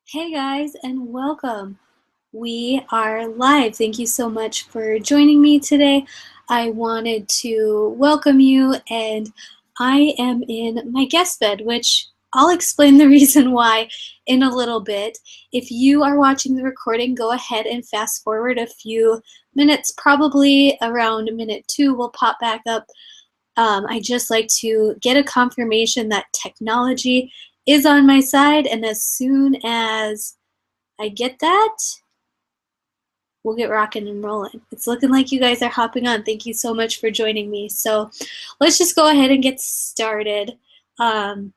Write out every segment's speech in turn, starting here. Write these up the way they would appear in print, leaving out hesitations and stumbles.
Hey guys, and welcome. We are live. Thank you so much for joining me today. I wanted to welcome you, and I am in my guest bed, which I'll explain the reason why in a little bit. If you are watching the recording, go ahead and fast forward a few minutes, probably around minute 2, we'll pop back up. I just like to get a confirmation that technology is on my side, and as soon as I get that, we'll get rocking and rolling. It's looking like you guys are hopping on. Thank you so much for joining me. So let's just go ahead and get started. I'm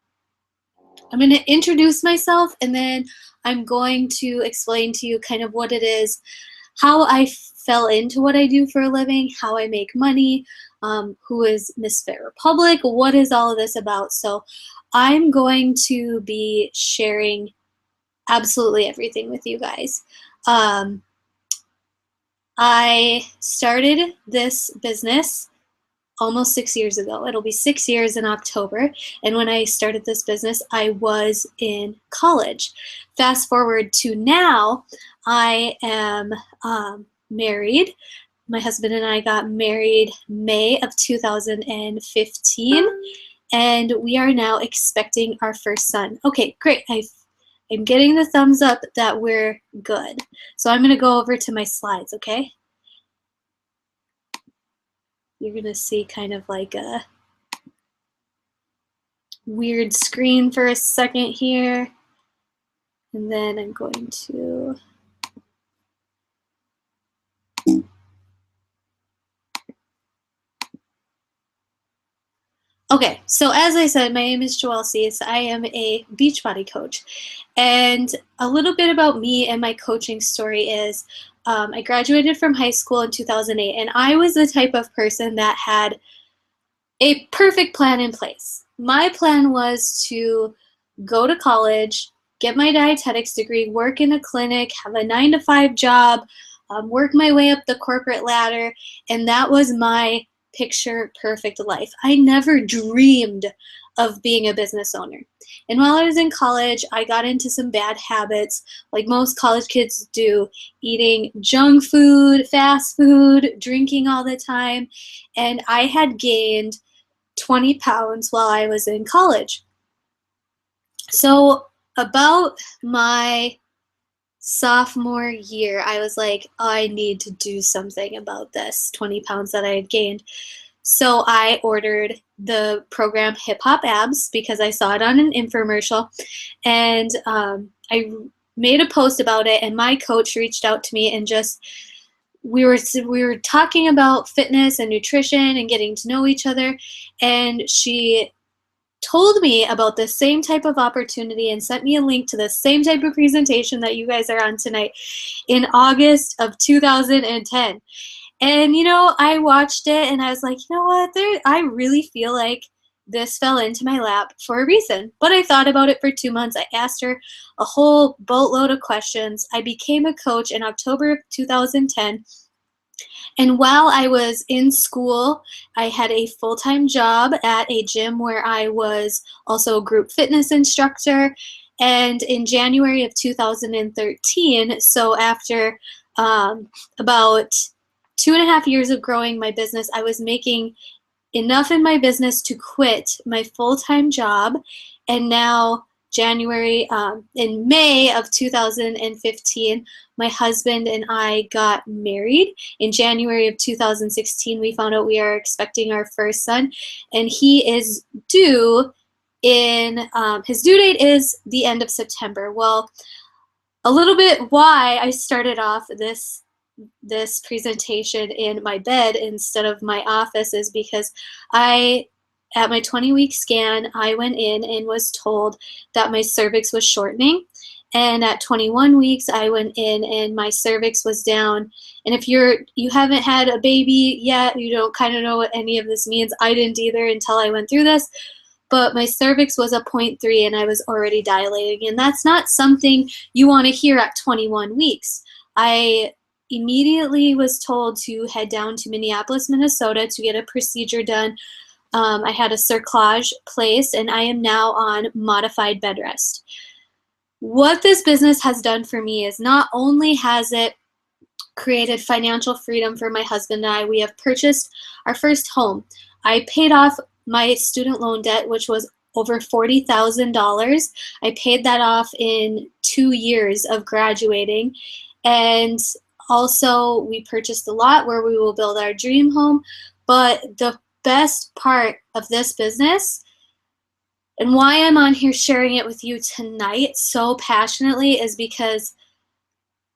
going to introduce myself, and then I'm going to explain to you kind of what it is, how I fell into what I do for a living, how I make money, who is misFIT Republic, what is all of this about. So I'm going to be sharing absolutely everything with you guys. I started this business almost 6 years ago. It'll be 6 years in October. And when I started this business, I was in college. Fast forward to now, I am married. My husband and I got married May of 2015, and we are now expecting our first son. Okay, great. I'm getting the thumbs up that we're good. So I'm going to go over to my slides, okay? You're going to see kind of like a weird screen for a second here. And then I'm going to Okay, so as I said, my name is Joelle Cease. I am a Beachbody coach. And a little bit about me and my coaching story is I graduated from high school in 2008, and I was the type of person that had a perfect plan in place. My plan was to go to college, get my dietetics degree, work in a clinic, have a 9-to-5 job, work my way up the corporate ladder, and that was my picture perfect life. I never dreamed of being a business owner. And while I was in college, I got into some bad habits, like most college kids do, eating junk food, fast food, drinking all the time, and I had gained 20 pounds while I was in college. So about my sophomore year, I was like, I need to do something about this 20 pounds that I had gained. So I ordered the program Hip Hop Abs because I saw it on an infomercial, and I made a post about it, and my coach reached out to me and just we were talking about fitness and nutrition and getting to know each other, and she told me about the same type of opportunity and sent me a link to the same type of presentation that you guys are on tonight in August of 2010. And, I watched it and I was like, you know what? I really feel like this fell into my lap for a reason. But I thought about it for 2 months. I asked her a whole boatload of questions. I became a coach in October of 2010. And while I was in school, I had a full-time job at a gym where I was also a group fitness instructor. And in January of 2013, so after about 2.5 years of growing my business, I was making enough in my business to quit my full-time job. And now in May of 2015, my husband and I got married. In January of 2016, we found out we are expecting our first son, and he is due his due date is the end of September. Well, a little bit why I started off this presentation in my bed instead of my office is because at my 20-week scan, I went in and was told that my cervix was shortening. And at 21 weeks, I went in and my cervix was down. And if you haven't had a baby yet, you don't kind of know what any of this means. I didn't either until I went through this. But my cervix was a 0.3 and I was already dilating. And that's not something you want to hear at 21 weeks. I immediately was told to head down to Minneapolis, Minnesota to get a procedure done. I had a cerclage placed, and I am now on modified bed rest. What this business has done for me is not only has it created financial freedom for my husband and I, we have purchased our first home. I paid off my student loan debt, which was over $40,000. I paid that off in 2 years of graduating. And also, we purchased a lot where we will build our dream home. But the best part of this business, and why I'm on here sharing it with you tonight so passionately, is because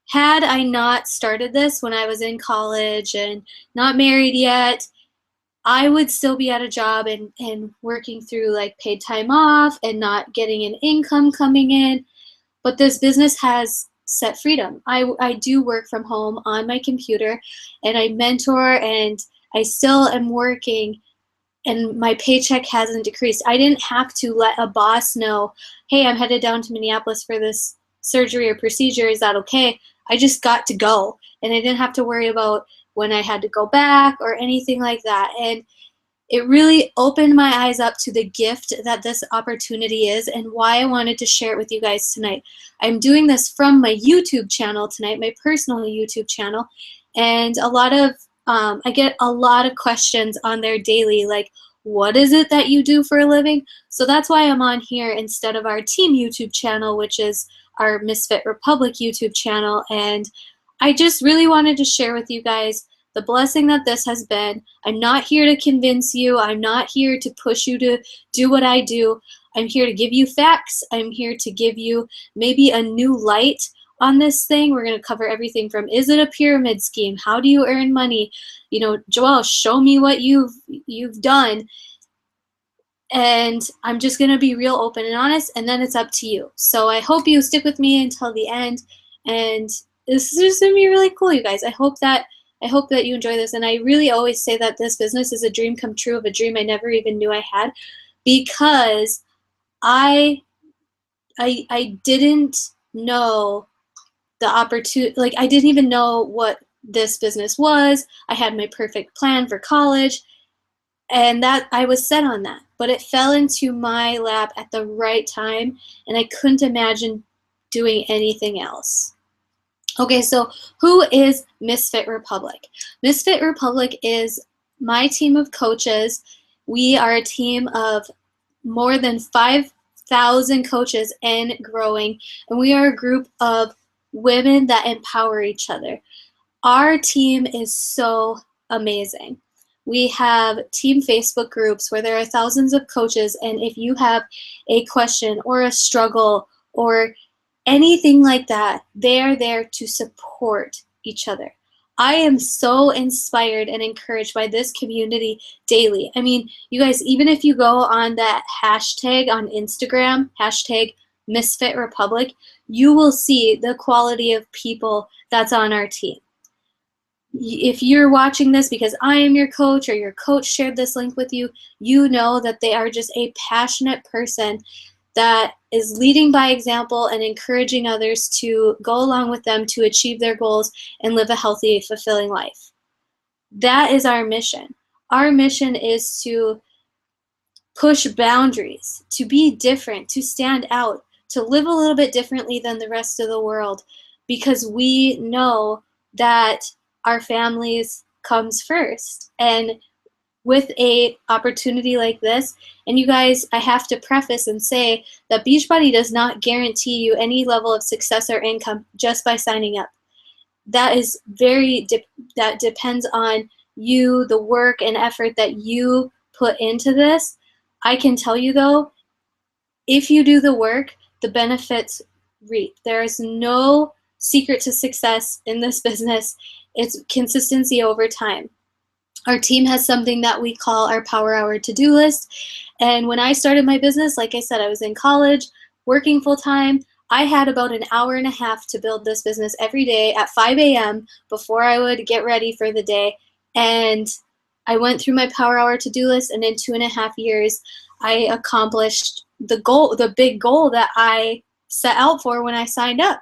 had I not started this when I was in college and not married yet, I would still be at a job and working through like paid time off and not getting an income coming in. But this business has set freedom. I do work from home on my computer, and I mentor, and I still am working, and my paycheck hasn't decreased. I didn't have to let a boss know, hey, I'm headed down to Minneapolis for this surgery or procedure. Is that okay? I just got to go, and I didn't have to worry about when I had to go back or anything like that. And it really opened my eyes up to the gift that this opportunity is and why I wanted to share it with you guys tonight. I'm doing this from my YouTube channel tonight, my personal YouTube channel, and I get a lot of questions on there daily, like, what is it that you do for a living? So that's why I'm on here instead of our team YouTube channel, which is our misFIT Republic YouTube channel. And I just really wanted to share with you guys the blessing that this has been. I'm not here to convince you. I'm not here to push you to do what I do. I'm here to give you facts. I'm here to give you maybe a new light on this thing. We're going to cover everything from, is it a pyramid scheme? How do you earn money? You know, Joelle, show me what you've done. And I'm just going to be real open and honest, and then it's up to you. So I hope you stick with me until the end. And this is just going to be really cool, you guys. I hope that you enjoy this. And I really always say that this business is a dream come true of a dream I never even knew I had, because I didn't know the opportunity. Like, I didn't even know what this business was. I had my perfect plan for college, and that I was set on that, but it fell into my lap at the right time, and I couldn't imagine doing anything else. Okay, so who is misFIT Republic? misFIT Republic is my team of coaches. We are a team of more than 5,000 coaches and growing, and we are a group of women that empower each other. Our team is so amazing. We have team Facebook groups where there are thousands of coaches, and if you have a question or a struggle or anything like that, they are there to support each other. I am so inspired and encouraged by this community daily. I mean, you guys, even if you go on that hashtag on Instagram, hashtag misFIT Republic, you will see the quality of people that's on our team. If you're watching this because I am your coach or your coach shared this link with you, you know that they are just a passionate person that is leading by example and encouraging others to go along with them to achieve their goals and live a healthy, fulfilling life. That is our mission. Our mission is to push boundaries, to be different, to stand out, to live a little bit differently than the rest of the world, because we know that our families comes first. And with a opportunity like this, and you guys, I have to preface and say that Beachbody does not guarantee you any level of success or income just by signing up. That is that depends on you, the work and effort that you put into this. I can tell you though, if you do the work, the benefits reap. There is no secret to success in this business. It's consistency over time. Our team has something that we call our Power Hour to-do list. And when I started my business, like I said, I was in college, working full-time. I had about an hour and a half to build this business every day at 5 a.m. before I would get ready for the day. And I went through my Power Hour to-do list, and in 2.5 years, I accomplished the big goal that I set out for when I signed up.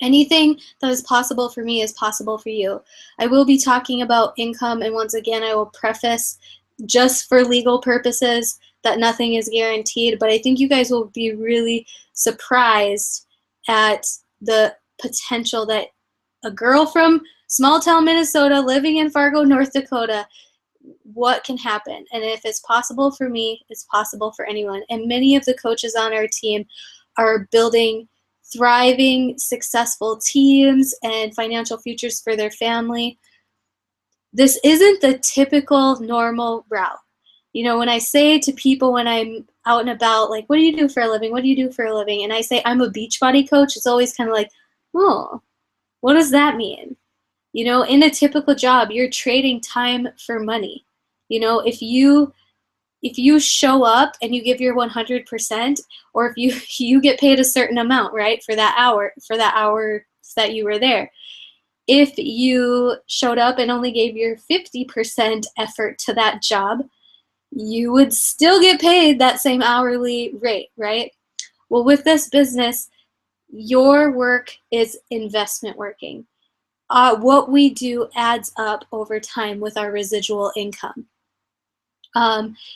Anything that is possible for me is possible for you. I will be talking about income, and once again, I will preface, just for legal purposes, that nothing is guaranteed, but I think you guys will be really surprised at the potential that a girl from small town Minnesota living in Fargo, North Dakota, what can happen. And if it's possible for me, it's possible for anyone. And many of the coaches on our team are building thriving, successful teams and financial futures for their family. This isn't the typical normal route. You know, when I say to people when I'm out and about, like, what do you do for a living? What do you do for a living? And I say, I'm a Beachbody coach, it's always kind of like, oh, what does that mean? You know, in a typical job, you're trading time for money. You know, if you show up and you give your 100%, or if you get paid a certain amount, right, for that hour that you were there. If you showed up and only gave your 50% effort to that job, you would still get paid that same hourly rate, right? Well, with this business, your work is investment working. What we do adds up over time with our residual income.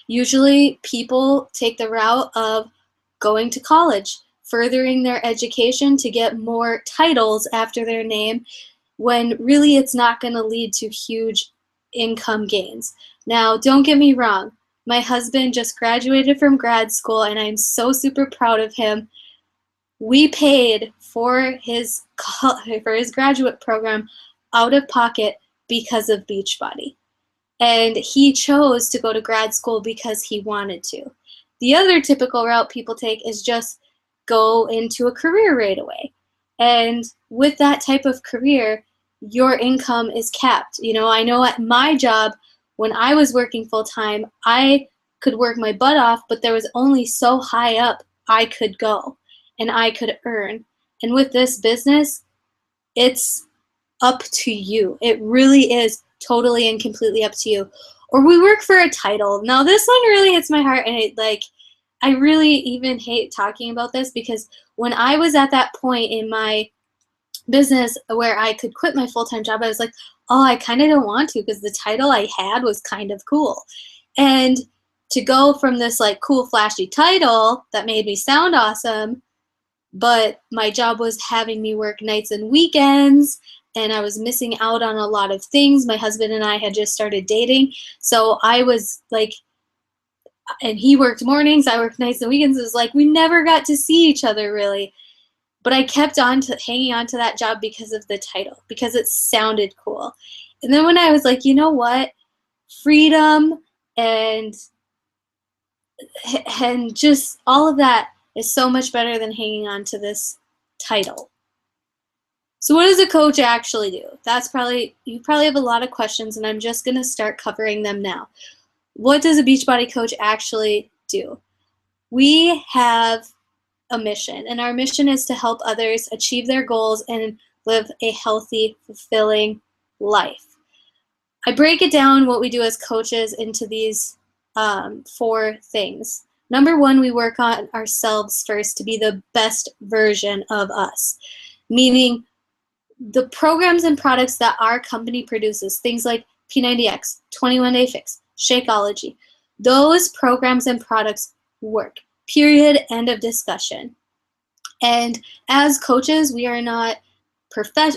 Usually people take the route of going to college, furthering their education to get more titles after their name, when really it's not going to lead to huge income gains. Now, don't get me wrong. My husband just graduated from grad school, and I'm so super proud of him. We paid for his graduate program out of pocket because of Beachbody. And he chose to go to grad school because he wanted to. The other typical route people take is just go into a career right away. And with that type of career, your income is capped. You know, I know at my job, when I was working full time, I could work my butt off, but there was only so high up I could go and I could earn. And with this business, it's up to you. It really is totally and completely up to you. Or we work for a title. Now this one really hits my heart, and I really even hate talking about this, because when I was at that point in my business where I could quit my full-time job, I was like, oh, I kind of don't want to, because the title I had was kind of cool. And to go from this like cool flashy title that made me sound awesome, but my job was having me work nights and weekends, and I was missing out on a lot of things. My husband and I had just started dating, so I was like, and he worked mornings, I worked nights and weekends. It was like we never got to see each other really. But I kept on hanging on to that job because of the title, because it sounded cool. And then when I was like, you know what, freedom and just all of that is so much better than hanging on to this title. So what does a coach actually do? You probably have a lot of questions, and I'm just going to start covering them now. What does a Beachbody coach actually do? We have a mission, and our mission is to help others achieve their goals and live a healthy, fulfilling life. I break it down, what we do as coaches, into these 4 things. Number 1, we work on ourselves first to be the best version of us, meaning the programs and products that our company produces, things like P90X, 21-Day Fix, Shakeology, those programs and products work. Period. End of discussion. And as coaches, we are not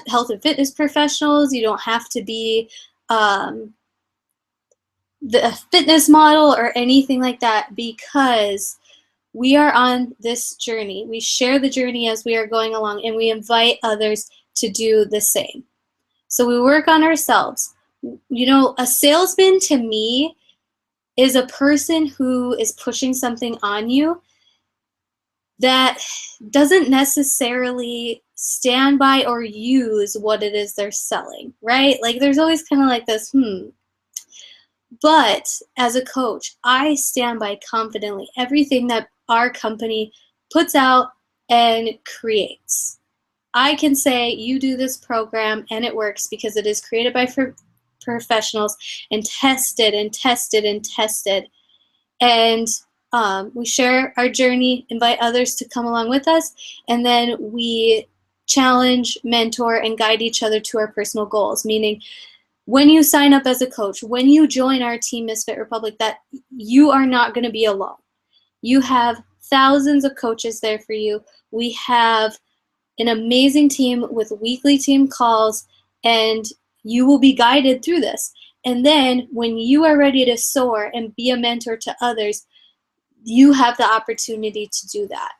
health and fitness professionals. You don't have to be the fitness model or anything like that, because we are on this journey. We share the journey as we are going along, and we invite others to do the same. So we work on ourselves. You know, a salesman to me is a person who is pushing something on you that doesn't necessarily stand by or use what it is they're selling, right? Like there's always kind of like this, But as a coach, I stand by confidently everything that our company puts out and creates. I can say, you do this program and it works because it is created by professionals and tested and tested and tested. And we share our journey, invite others to come along with us, and then we challenge, mentor, and guide each other to our personal goals. Meaning, when you sign up as a coach, when you join our team, misFIT Republic, that you are not going to be alone. You have thousands of coaches there for you. We have an amazing team with weekly team calls, and you will be guided through this. And then when you are ready to soar and be a mentor to others, you have the opportunity to do that.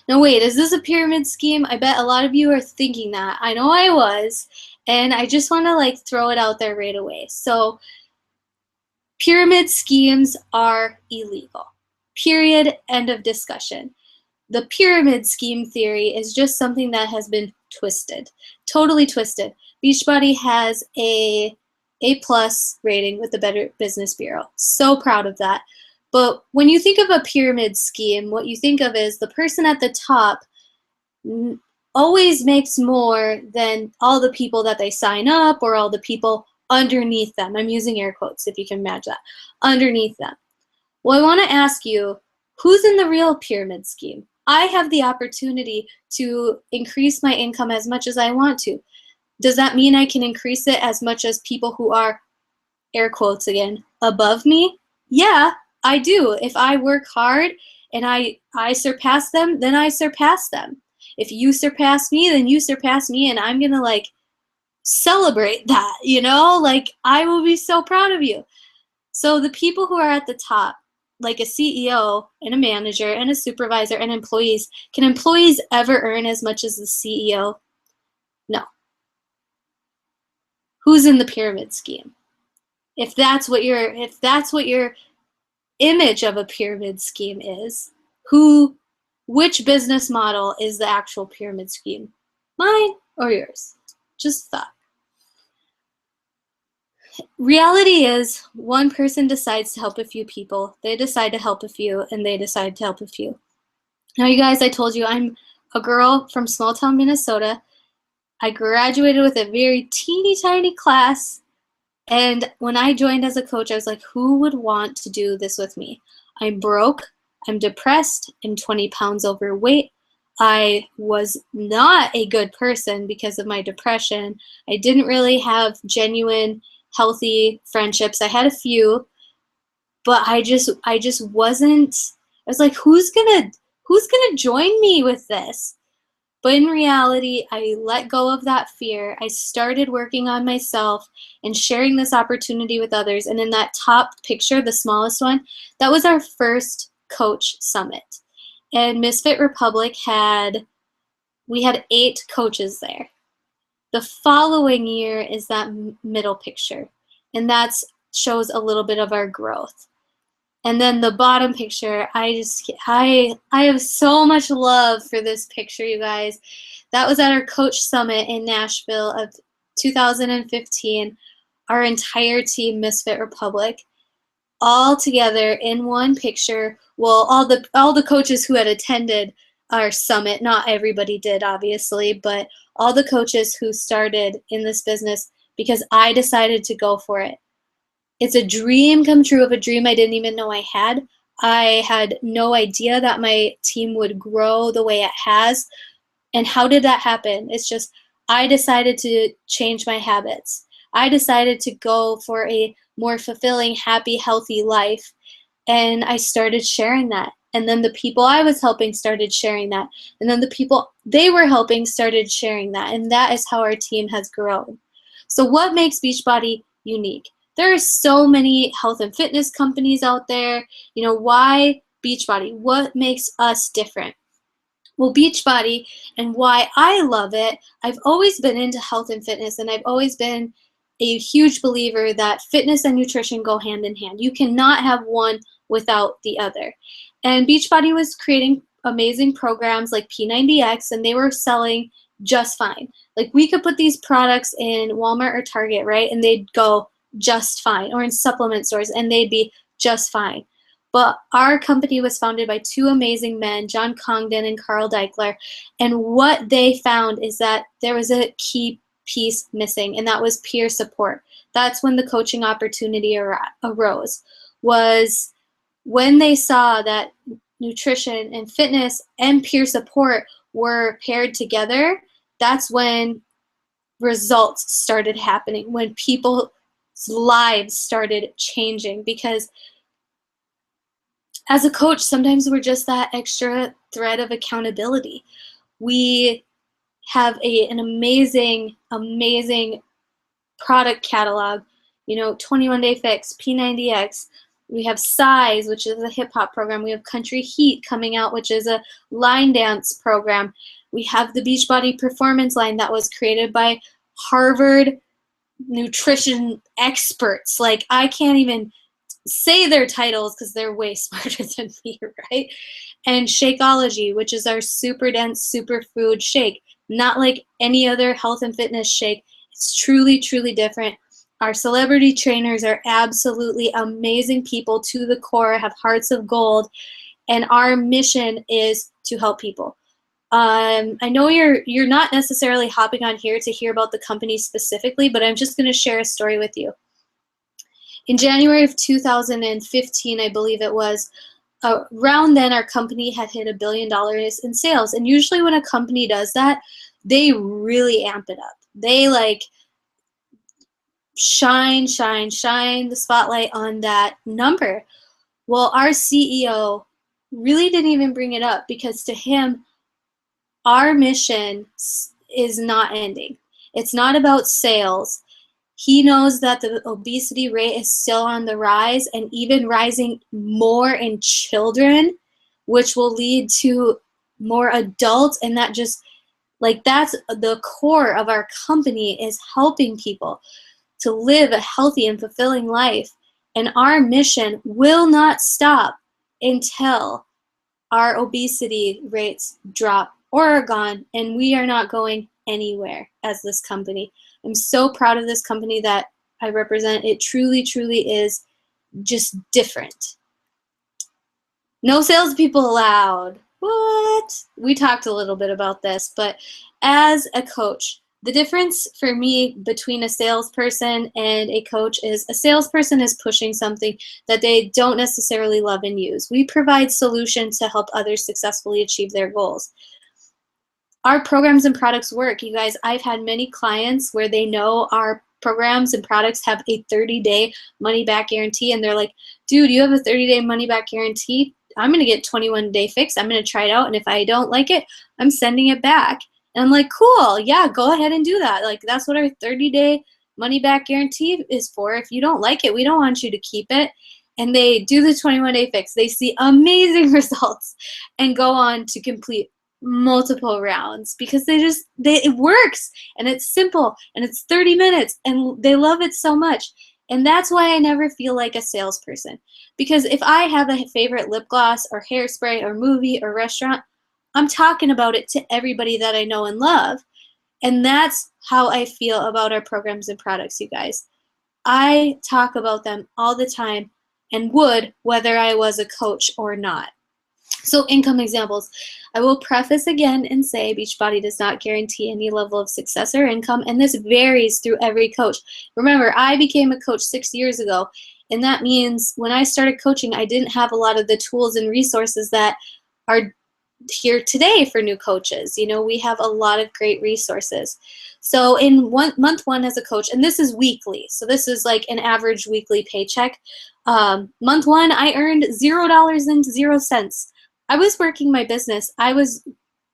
Now wait, is this a pyramid scheme? I bet a lot of you are thinking that. I know I was, and I just want to throw it out there right away. So pyramid schemes are illegal. Period. End of discussion. The pyramid scheme theory is just something that has been twisted, totally twisted. Beachbody has a A+ rating with the Better Business Bureau. So proud of that. But when you think of a pyramid scheme, what you think of is the person at the top always makes more than all the people that they sign up or all the people underneath them. I'm using air quotes if you can imagine that. Underneath them. Well, I want to ask you, who's in the real pyramid scheme? I have the opportunity to increase my income as much as I want to. Does that mean I can increase it as much as people who are, air quotes again, above me? Yeah, I do. If I work hard and I surpass them, then I surpass them. If you surpass me, then you surpass me, and I'm going to celebrate that, I will be so proud of you. So the people who are at the top, like a CEO and a manager and a supervisor and employees, can employees ever earn as much as the CEO? No. Who's in the pyramid scheme? If that's what your image of a pyramid scheme is, which business model is the actual pyramid scheme? Mine or yours? Just thought. Reality is, one person decides to help a few people, they decide to help a few, and they decide to help a few. Now, you guys, I told you I'm a girl from small town Minnesota. I graduated with a very teeny tiny class, and when I joined as a coach, I was like, who would want to do this with me? I'm broke, I'm depressed, I'm 20 pounds overweight. I was not a good person because of my depression. I didn't really have genuine healthy friendships. I had a few, but I just wasn't. I was like, who's gonna join me with this? But in reality, I let go of that fear. I started working on myself and sharing this opportunity with others. And in that top picture, the smallest one, that was our first coach summit. And misFIT Republic we had 8 coaches there. The following year is that middle picture, and that shows a little bit of our growth. And then the bottom picture, I have so much love for this picture, you guys. That was at our coach summit in Nashville of 2015. Our entire team, misFIT Republic, all together in one picture. Well, all the coaches who had attended our summit, not everybody did, obviously, but all the coaches who started in this business because I decided to go for it. It's a dream come true of a dream I didn't even know I had. I had no idea that my team would grow the way it has. And how did that happen? It's just I decided to change my habits. I decided to go for a more fulfilling, happy, healthy life. And I started sharing that. And then the people I was helping started sharing that. And then the people they were helping started sharing that. And that is how our team has grown. So what makes Beachbody unique? There are so many health and fitness companies out there. Why Beachbody? What makes us different? Well, Beachbody, and why I love it, I've always been into health and fitness, and I've always been a huge believer that fitness and nutrition go hand in hand. You cannot have one without the other. And Beachbody was creating amazing programs like P90X, and they were selling just fine. We could put these products in Walmart or Target, right? And they'd go just fine, or in supplement stores, and they'd be just fine. But our company was founded by 2 amazing men, John Congdon and Carl Deichler, and what they found is that there was a key piece missing, and that was peer support. That's when the coaching opportunity arose, was when they saw that nutrition and fitness and peer support were paired together. That's when results started happening, when people's lives started changing, because as a coach, sometimes we're just that extra thread of accountability. We have an amazing, amazing product catalog, 21 Day Fix, P90X. We have Size, which is a hip hop program. We have Country Heat coming out, which is a line dance program. We have the Beachbody Performance line that was created by Harvard nutrition experts. Like, I can't even say their titles because they're way smarter than me, right? And Shakeology, which is our super dense superfood shake. Not like any other health and fitness shake. It's truly, truly different. Our celebrity trainers are absolutely amazing people to the core, have hearts of gold, and our mission is to help people. I know you're not necessarily hopping on here to hear about the company specifically, but I'm just going to share a story with you. In January of 2015, I believe it was, around then our company had hit $1 billion in sales. And usually when a company does that, they really amp it up. They like shine the spotlight on that number. Well, our CEO really didn't even bring it up because to him, our mission is not ending. It's not about sales. He knows that the obesity rate is still on the rise and even rising more in children, which will lead to more adults. And that just, like, that's the core of our company, is helping people to live a healthy and fulfilling life. And our mission will not stop until our obesity rates drop or are gone, and we are not going anywhere as this company. I'm so proud of this company that I represent. It truly, truly is just different. No salespeople allowed. What? We talked a little bit about this, but as a coach, the difference for me between a salesperson and a coach is a salesperson is pushing something that they don't necessarily love and use. We provide solutions to help others successfully achieve their goals. Our programs and products work. You guys, I've had many clients where they know our programs and products have a 30-day money-back guarantee, and they're like, dude, you have a 30-day money-back guarantee? I'm going to get 21-day fix. I'm going to try it out, and if I don't like it, I'm sending it back. And I'm like, cool, yeah, go ahead and do that. Like, that's what our 30-day money-back guarantee is for. If you don't like it, we don't want you to keep it. And they do the 21-day fix. They see amazing results and go on to complete multiple rounds because it works, and it's simple, and it's 30 minutes, and they love it so much. And that's why I never feel like a salesperson, because if I have a favorite lip gloss or hairspray or movie or restaurant, I'm talking about it to everybody that I know and love. And that's how I feel about our programs and products, you guys. I talk about them all the time and would whether I was a coach or not. So income examples. I will preface again and say Beachbody does not guarantee any level of success or income, and this varies through every coach. Remember, I became a coach 6 years ago, and that means when I started coaching, I didn't have a lot of the tools and resources that are here today for new coaches. We have a lot of great resources. So in month one as a coach, and this is weekly, so this is like an average weekly paycheck. Month one, I earned $0.00. I was working my business. I was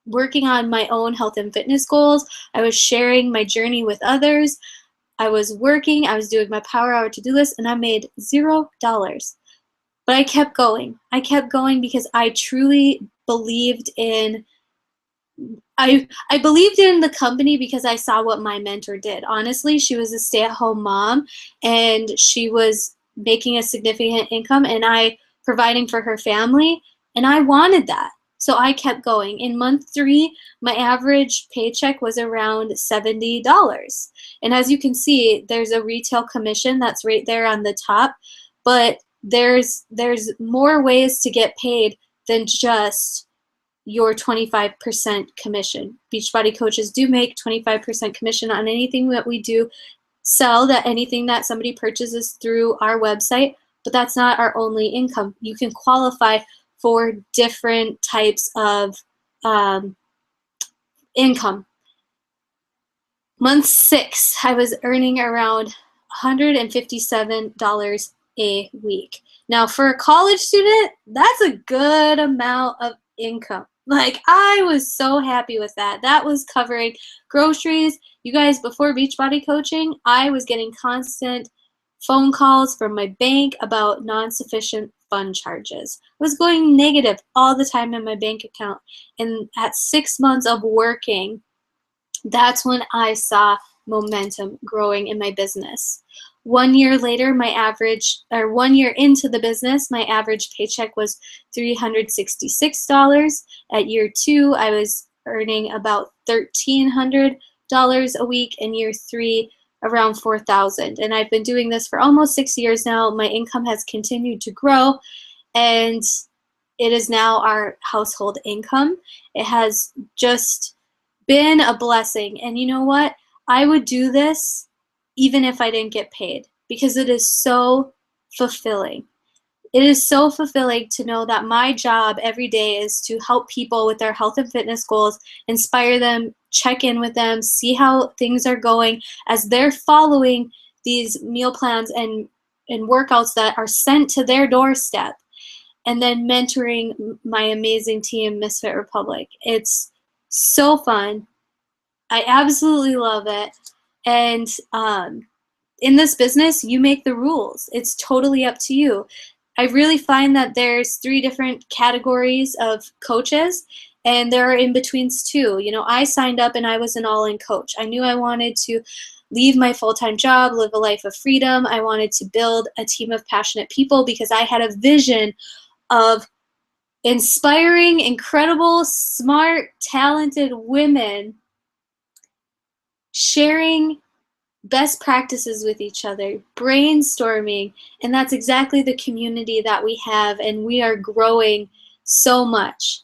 working on my own health and fitness goals. I was sharing my journey with others. I was working. I was doing my power hour to-do list, and I made $0. But I kept going. I kept going because I truly believed in I believed in the company because I saw what my mentor did. Honestly, she was a stay-at-home mom, and she was making a significant income, and I providing for her family, and I wanted that. So I kept going. In month 3, my average paycheck was around $70. And as you can see, there's a retail commission that's right there on the top, but there's more ways to get paid than just your 25% commission. Beachbody coaches do make 25% commission on anything that we do sell, that anything that somebody purchases through our website, but that's not our only income. You can qualify for different types of income. Month 6, I was earning around $157 a week. Now, for a college student, that's a good amount of income. Like, I was so happy with that. That was covering groceries. You guys, before Beachbody coaching, I was getting constant phone calls from my bank about non-sufficient fund charges. I was going negative all the time in my bank account. And at 6 months of working, that's when I saw momentum growing in my business. 1 year later, 1 year into the business, my average paycheck was $366. At year 2, I was earning about $1,300 a week, and year 3, around $4,000. And I've been doing this for almost 6 years now. My income has continued to grow, and it is now our household income. It has just been a blessing. And you know what? I would do this even if I didn't get paid, because it is so fulfilling. It is so fulfilling to know that my job every day is to help people with their health and fitness goals, inspire them, check in with them, see how things are going as they're following these meal plans and workouts that are sent to their doorstep, and then mentoring my amazing team, misFIT Republic. It's so fun. I absolutely love it. And in this business, you make the rules. It's totally up to you. I really find that there's 3 different categories of coaches, and there are in-betweens too. You know, I signed up and I was an all-in coach. I knew I wanted to leave my full-time job, live a life of freedom. I wanted to build a team of passionate people because I had a vision of inspiring, incredible, smart, talented women sharing best practices with each other, brainstorming, and that's exactly the community that we have, and we are growing so much.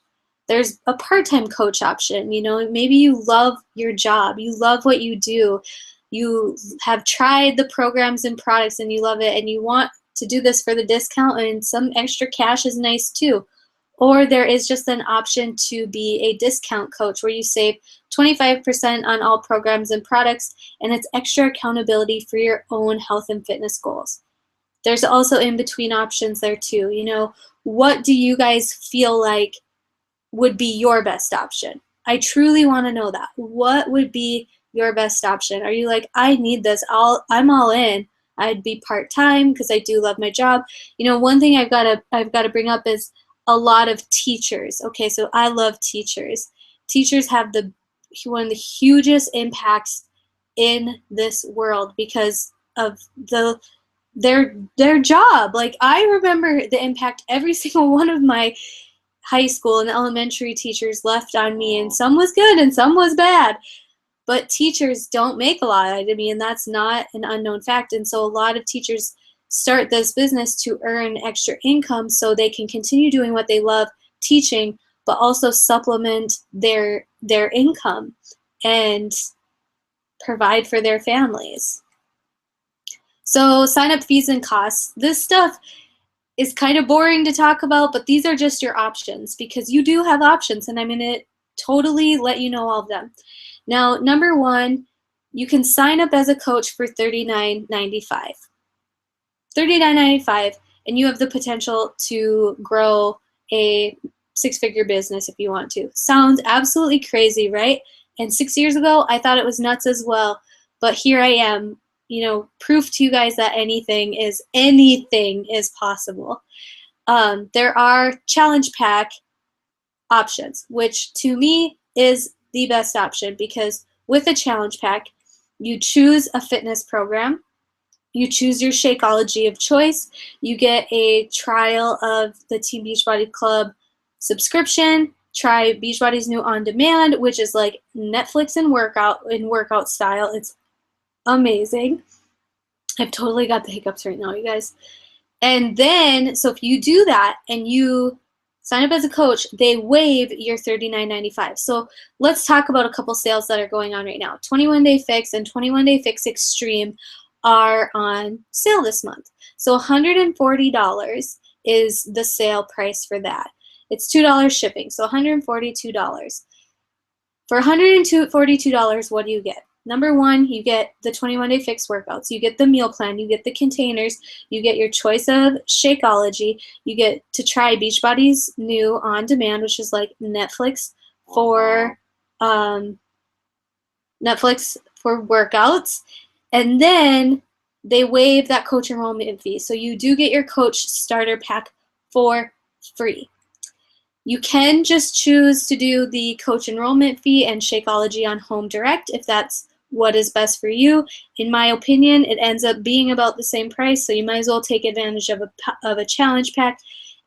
There's a part-time coach option. You know, maybe you love your job, you love what you do, you have tried the programs and products and you love it, and you want to do this for the discount, and some extra cash is nice too. Or there is just an option to be a discount coach where you save 25% on all programs and products, and it's extra accountability for your own health and fitness goals. There's also in-between options there too. You know, what do you guys feel like would be your best option? I truly want to know that. What would be your best option? Are you like, I need this, I'm all in. I'd be part-time because I do love my job. You know, one thing I've got to bring up is a lot of teachers. Okay, so I love teachers. Teachers have one of the hugest impacts in this world because of their job. Like, I remember the impact every single one of my high school and elementary teachers left on me, and some was good and some was bad. But teachers don't make a lot out of me, and that's not an unknown fact. And so a lot of teachers start this business to earn extra income so they can continue doing what they love, teaching, but also supplement their income and provide for their families. So sign up fees and costs. This stuff is kind of boring to talk about, but these are just your options, because you do have options, and I'm going to totally let you know all of them. Now, number 1, you can sign up as a coach for $39.95. $39.95, and you have the potential to grow a 6-figure business if you want to. Sounds absolutely crazy, right? And 6 years ago, I thought it was nuts as well. But here I am, you know, proof to you guys that anything is possible. There are challenge pack options, which to me is the best option, because with a challenge pack, you choose a fitness program, you choose your Shakeology of choice, you get a trial of the Team Beachbody Club subscription, try Beachbody's new On Demand, which is like Netflix in workout style. It's amazing. I've totally got the hiccups right now, you guys. And then, so if you do that and you sign up as a coach, they waive your $39.95. So let's talk about a couple sales that are going on right now. 21 Day Fix and 21 Day Fix Extreme are on sale this month. So $140 is the sale price for that. It's $2 shipping, so $142. For $142, what do you get? Number one, you get the 21-day fix workouts. You get the meal plan. You get the containers. You get your choice of Shakeology. You get to try Beachbody's new On Demand, which is like for Netflix for workouts. And then they waive that coach enrollment fee. So you do get your coach starter pack for free. You can just choose to do the coach enrollment fee and Shakeology on Home Direct if that's what is best for you. In my opinion, it ends up being about the same price, so you might as well take advantage of a challenge pack.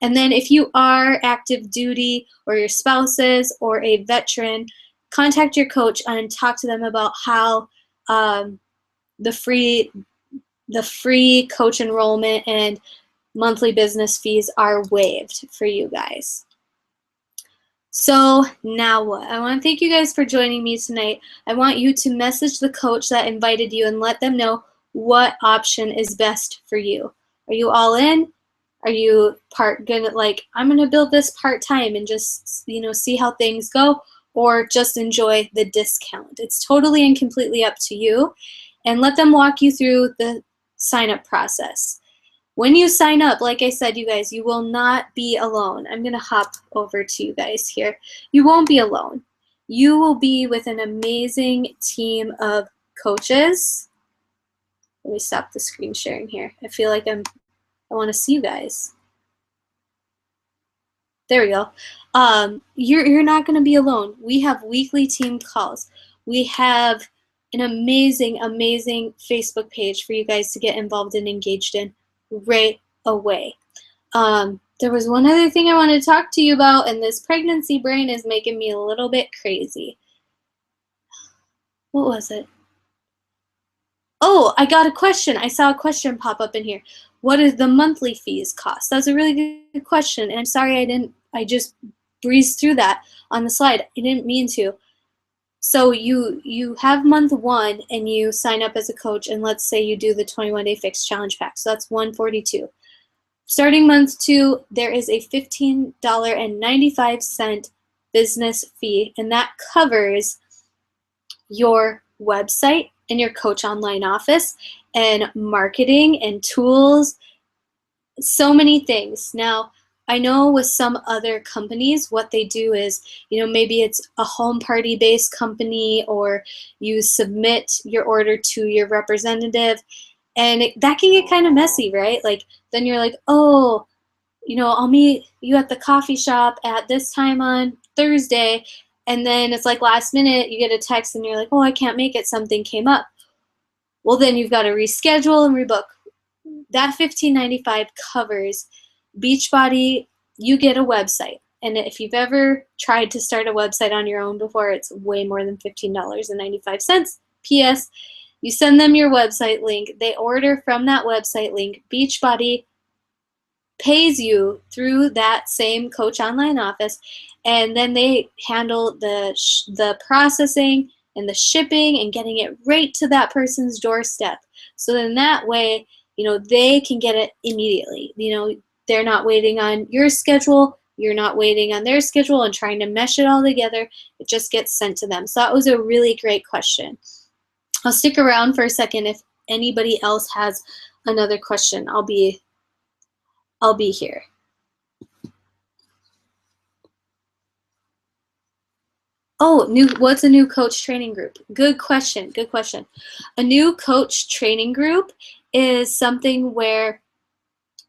And then if you are active duty or your spouse is or a veteran, contact your coach and talk to them about how the free coach enrollment and monthly business fees are waived for you guys. So now what? I want to thank you guys for joining me tonight. I want you to message the coach that invited you and let them know what option is best for you. Are you all in? Are you I'm gonna build this part-time and just, see how things go, or just enjoy the discount? It's totally and completely up to you. And let them walk you through the sign-up process. When you sign up, like I said, you guys, you will not be alone. I'm going to hop over to you guys here. You won't be alone. You will be with an amazing team of coaches. Let me stop the screen sharing here. I feel like I want to see you guys. There we go. You're not going to be alone. We have weekly team calls. We have an amazing, amazing Facebook page for you guys to get involved and engaged in right away. There was one other thing I wanted to talk to you about, and this pregnancy brain is making me a little bit crazy. What was it? Oh, I got a question. I saw a question pop up in here. What does the monthly fees cost? That's a really good question, and I'm sorry I just breezed through that on the slide. I didn't mean to. So you have month one and you sign up as a coach, and let's say you do the 21-day fix challenge pack. So that's $142. Starting month two, there is a $15.95 business fee, and that covers your website and your coach online office and marketing and tools, so many things. Now, I know with some other companies, what they do is, maybe it's a home party based company, or you submit your order to your representative, and that can get kind of messy, right? Like, then you're like, oh, I'll meet you at the coffee shop at this time on Thursday, and then it's like last minute, you get a text and you're like, oh, I can't make it, something came up. Well, then you've got to reschedule and rebook. That $15.95 covers Beachbody. You get a website, and if you've ever tried to start a website on your own before, it's way more than $15.95. P.S. You send them your website link. They order from that website link. Beachbody pays you through that same coach online office, and then they handle the processing and the shipping and getting it right to that person's doorstep. So then that way, they can get it immediately. They're not waiting on your schedule. You're not waiting on their schedule and trying to mesh it all together. It just gets sent to them. So that was a really great question. I'll stick around for a second. If anybody else has another question, I'll be here. Oh, what's a new coach training group? Good question. Good question. A new coach training group is something where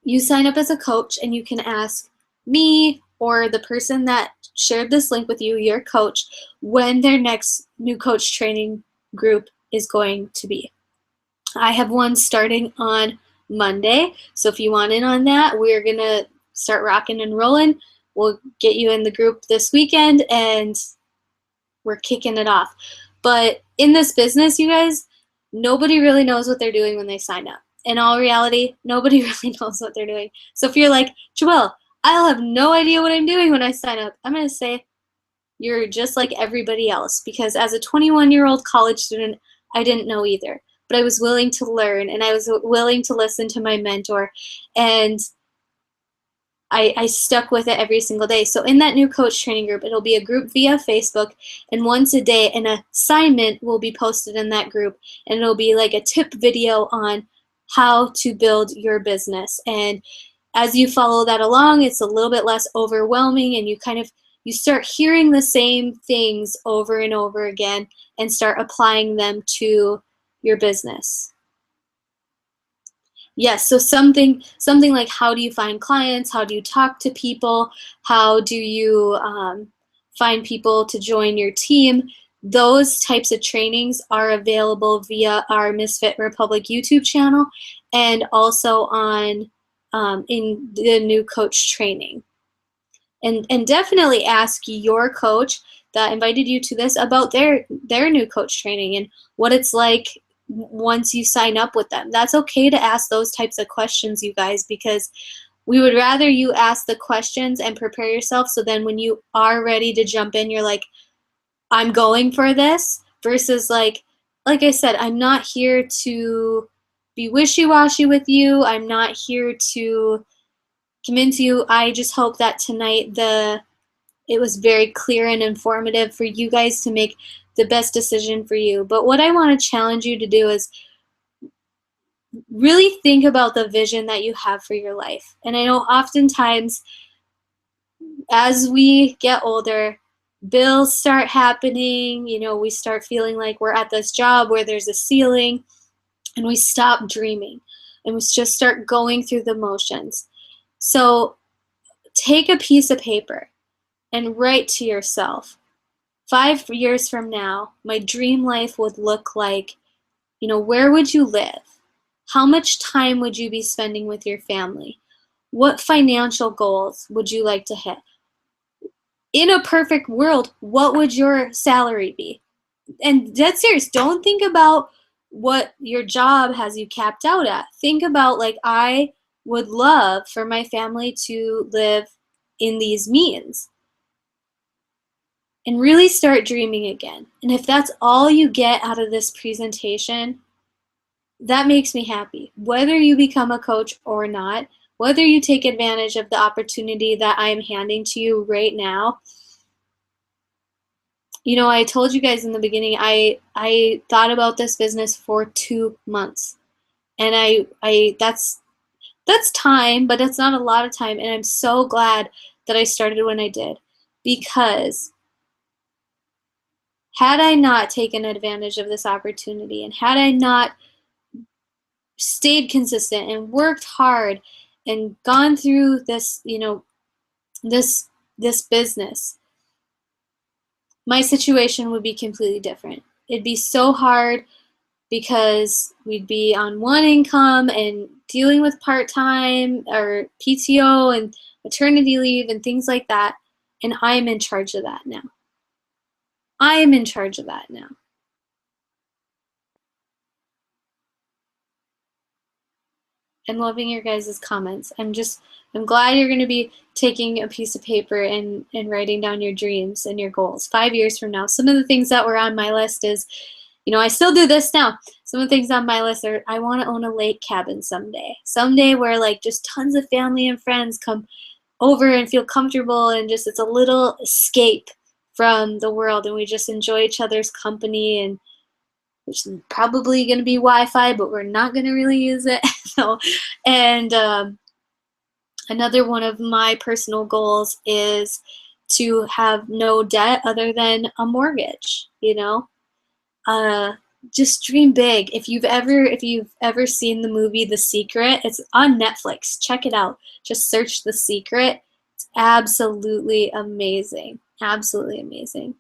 you sign up as a coach and you can ask me or the person that shared this link with you, your coach, when their next new coach training group is going to be. I have one starting on Monday, so if you want in on that, we're going to start rocking and rolling. We'll get you in the group this weekend, and we're kicking it off. But in this business, you guys, nobody really knows what they're doing when they sign up. In all reality, nobody really knows what they're doing. So if you're like, Joelle, I'll have no idea what I'm doing when I sign up, I'm going to say you're just like everybody else, because as a 21-year-old college student, I didn't know either. But I was willing to learn, and I was willing to listen to my mentor. And I stuck with it every single day. So in that new coach training group, it'll be a group via Facebook, and once a day an assignment will be posted in that group, and it'll be like a tip video on how to build your business. And as you follow that along, it's a little bit less overwhelming, and you start hearing the same things over and over again and start applying them to your business. Yes, so something like, how do you find clients? How do you talk to people? How do you find people to join your team? Those types of trainings are available via our misFIT Republic YouTube channel, and also on in the new coach training. And definitely ask your coach that invited you to this about their new coach training and what it's like once you sign up with them. That's okay to ask those types of questions, you guys, because we would rather you ask the questions and prepare yourself, so then when you are ready to jump in, you're like, I'm going for this, versus like I said, I'm not here to be wishy-washy with you. I'm not here to convince you. I just hope that tonight it was very clear and informative for you guys to make the best decision for you. But what I want to challenge you to do is really think about the vision that you have for your life. And I know oftentimes as we get older, bills start happening, we start feeling like we're at this job where there's a ceiling, and we stop dreaming and we just start going through the motions. So take a piece of paper and write to yourself, 5 years from now, my dream life would look like, where would you live? How much time would you be spending with your family? What financial goals would you like to hit? In a perfect world, what would your salary be? And that's serious. Don't think about what your job has you capped out at. Think about, like, I would love for my family to live in these means. And really start dreaming again. And if that's all you get out of this presentation, that makes me happy. Whether you become a coach or not, whether you take advantage of the opportunity that I'm handing to you right now. I told you guys in the beginning, I thought about this business for 2 months. And that's time, but it's not a lot of time. And I'm so glad that I started when I did, because had I not taken advantage of this opportunity, and had I not stayed consistent and worked hard and gone through this, this business, my situation would be completely different. It'd be so hard because we'd be on one income and dealing with part-time or PTO and maternity leave and things like that. And I'm in charge of that now. I am in charge of that now. I'm loving your guys' comments. I'm glad you're going to be taking a piece of paper and writing down your dreams and your goals 5 years from now. Some of the things that were on my list is, I still do this now. Some of the things on my list are, I want to own a lake cabin someday. Someday where like just tons of family and friends come over and feel comfortable, and just it's a little escape from the world, and we just enjoy each other's company. And which is probably going to be Wi-Fi, but we're not going to really use it. So, and another one of my personal goals is to have no debt other than a mortgage. Just dream big. If you've ever seen the movie The Secret, it's on Netflix. Check it out. Just search The Secret. It's absolutely amazing. Absolutely amazing.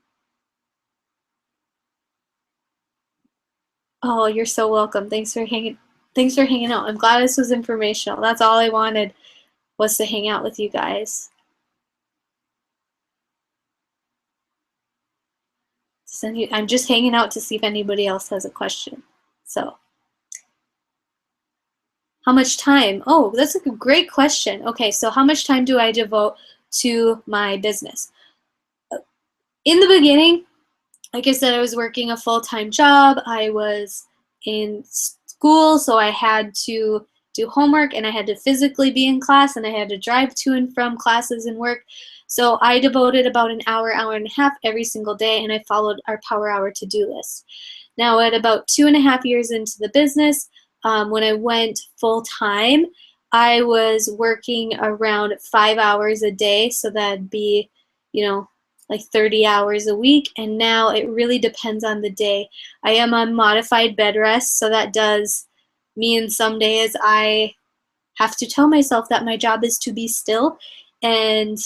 Oh, you're so welcome. Thanks for hanging out. I'm glad this was informational. That's all I wanted, was to hang out with you guys. I'm just hanging out to see if anybody else has a question. So, how much time? Oh, that's a great question. Okay, so how much time do I devote to my business? In the beginning, like I said, I was working a full-time job. I was in school, so I had to do homework, and I had to physically be in class, and I had to drive to and from classes and work. So I devoted about an hour, hour and a half every single day, and I followed our Power Hour to-do list. Now at about 2.5 years into the business, when I went full-time, I was working around 5 hours a day, so that'd be, like 30 hours a week, and now it really depends on the day. I am on modified bed rest, so that does mean some days I have to tell myself that my job is to be still, and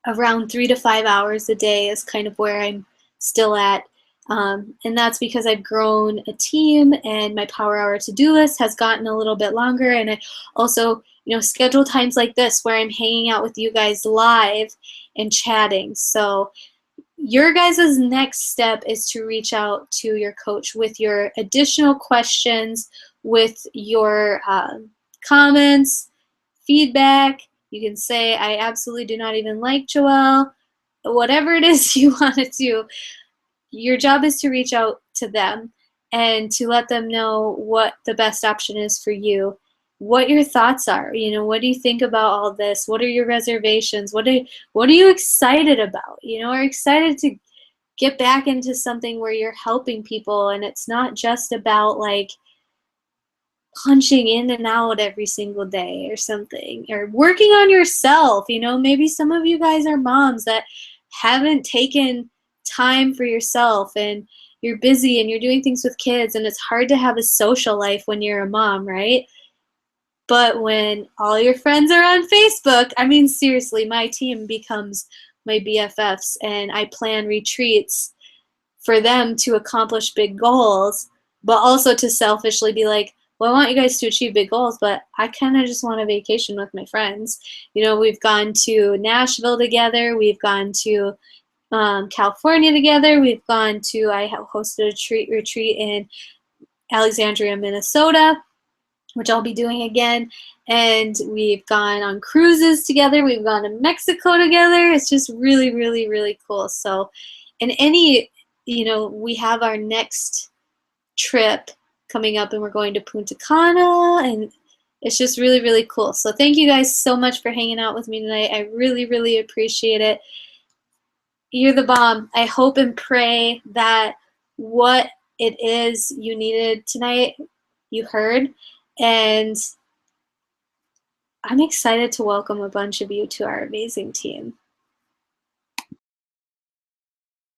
around 3 to 5 hours a day is kind of where I'm still at. And that's because I've grown a team, and my Power Hour to-do list has gotten a little bit longer, and I also schedule times like this where I'm hanging out with you guys live and chatting. So your guys' next step is to reach out to your coach with your additional questions, with your comments, feedback. You can say, I absolutely do not even like Joelle. Whatever it is you want to do, your job is to reach out to them and to let them know what the best option is for you, what your thoughts are. What do you think about all this? What are your reservations? What are you excited about? Are you excited to get back into something where you're helping people, and it's not just about like punching in and out every single day or something, or working on yourself. Maybe some of you guys are moms that haven't taken time for yourself, and you're busy and you're doing things with kids, and it's hard to have a social life when you're a mom, right? But when all your friends are on Facebook, I mean, seriously, my team becomes my BFFs, and I plan retreats for them to accomplish big goals, but also to selfishly be like, well, I want you guys to achieve big goals, but I kind of just want a vacation with my friends. We've gone to Nashville together. We've gone to California together. I hosted a retreat in Alexandria, Minnesota, which I'll be doing again. And we've gone on cruises together. We've gone to Mexico together. It's just really, really, really cool. So, we have our next trip coming up, and we're going to Punta Cana, and it's just really, really cool. So thank you guys so much for hanging out with me tonight. I really, really appreciate it. You're the bomb. I hope and pray that what it is you needed tonight, you heard, and I'm excited to welcome a bunch of you to our amazing team.